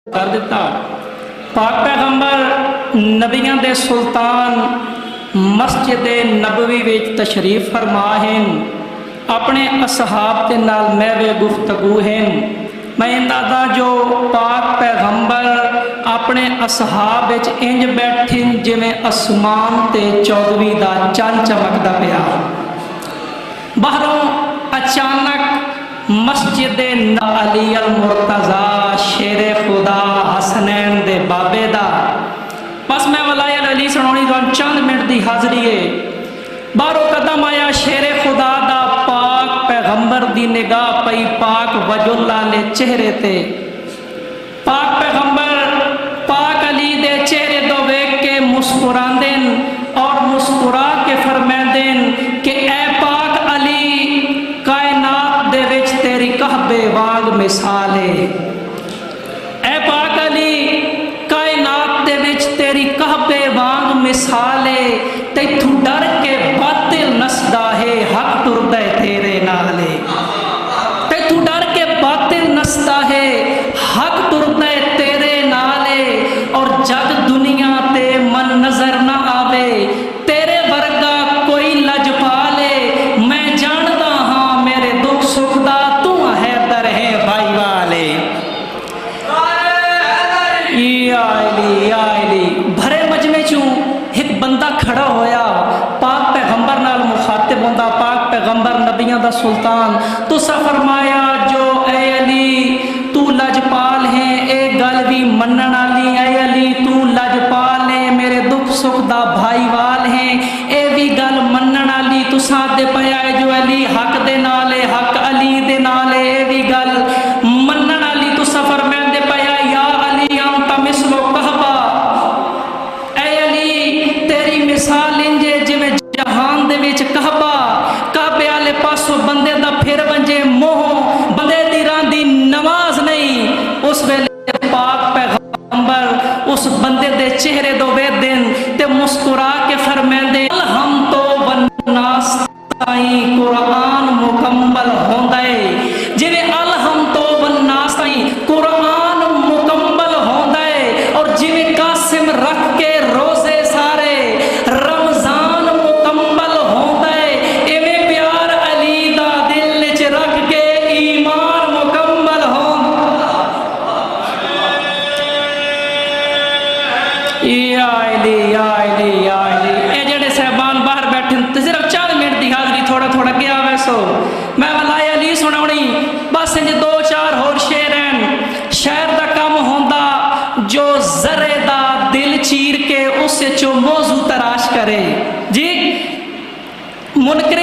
कर दिता। पाक पैगंबर नबियां दे सुल्तान मस्जिद नबवी विच तशरीफ फरमा हैं, अपने असहाब के नाल महवे गुफ्तगू हैं। मैं इंदा जो पाक पैगंबर अपने असहाब विच इंज बैठे जिमें आसमान ते 14वीं दा चंद चमकदा पिया। बाहरों अचानक मस्जिद अली अल मुर्तज़ा शेरे खुदा हसनैन दे बाबे दा, बस मैं वलायत अली सुनानी तो चंद मिनट की हाज़री है। बाहरों कदम आया शेरे खुदा दा, पाक पैगंबर दी निगाह पई पाक वजुल्ला ले चेहरे ते। पाक पैगंबर पाक अली दे चेहरे तो वेख के मुस्कुरांदे और मुस्कुरा के फरमांदे कि ए पाक अली, कायनात दे विच तेरी कहबे वांग मिसाल है। ए पाक अली, कायनात दे विच तेरी कहबे वांग मिसाल है। तैथू डर के बातिल नसदा है, हक टुरदा है तेरे नाले। तैथू डर के बातिल नसदा है, हक टुरदा है तेरे नाले। और जग दुनिया ते मन नजर ना आवे, तेरे वर्गा कोई लजपाले। मैं जानदा हाँ मेरे दुख सुख दा तू है दर है भाई वाले। भरे मजमे चू एक बंदा खड़ा होया, पाक पैगंबर नाल मुखातिब होंदा। पाक पैगंबर नबियां दा सुल्तान तुसा फरमाया जो ए अली तू लजपाल है, ए गल भी मनण वाली। ए अली तू लजपाल है, मेरे दुख सुख दा भाईवाल है, ए भी गल मनण वाली। तुसा दे पया जो अली हक दे नाल है, हक अली दे नाल है, ए भी गल मनण वाली। तुसा फरमांदे पया या अली अंता मिसलो कहबा, ए अली तेरी मिसाल इंजे जिवें जहान दे विच कहबा। काबे आले पासों बंदे दा फिर वंजे मोह, बंदे दी रांदी नमाज नहीं। उस वेले पाक पैगंबर उस बंदे दे चेहरे दो वेदन ते मुस्कुरा के फरमांदे हम तो वन्नास ताई कुरान मुकम्मल होंदा है। जिवें अलहम तो वन्नास ताई कुरान मुकम्मल होंदा है, और जिवें कासिम रख के रोजे सारे रमजान मुकम्मल होंदा है, इवें प्यार अली दा दिल च रख के ईमान मुकम्मल होंदा। या अली या अली या अली। ए जेड़े साहबान बाहर बैठे सिर्फ 4 मिनट की हाजरी थोड़ा थोड़ा गया वैसो मैं वलाए अली सुनाउणी। बस इंज 2-4 होर शेर हैं। शायर दा काम होंदा जो जरे दा दिल चीर के उस चो मौजू तराश करे। जी मुनकरे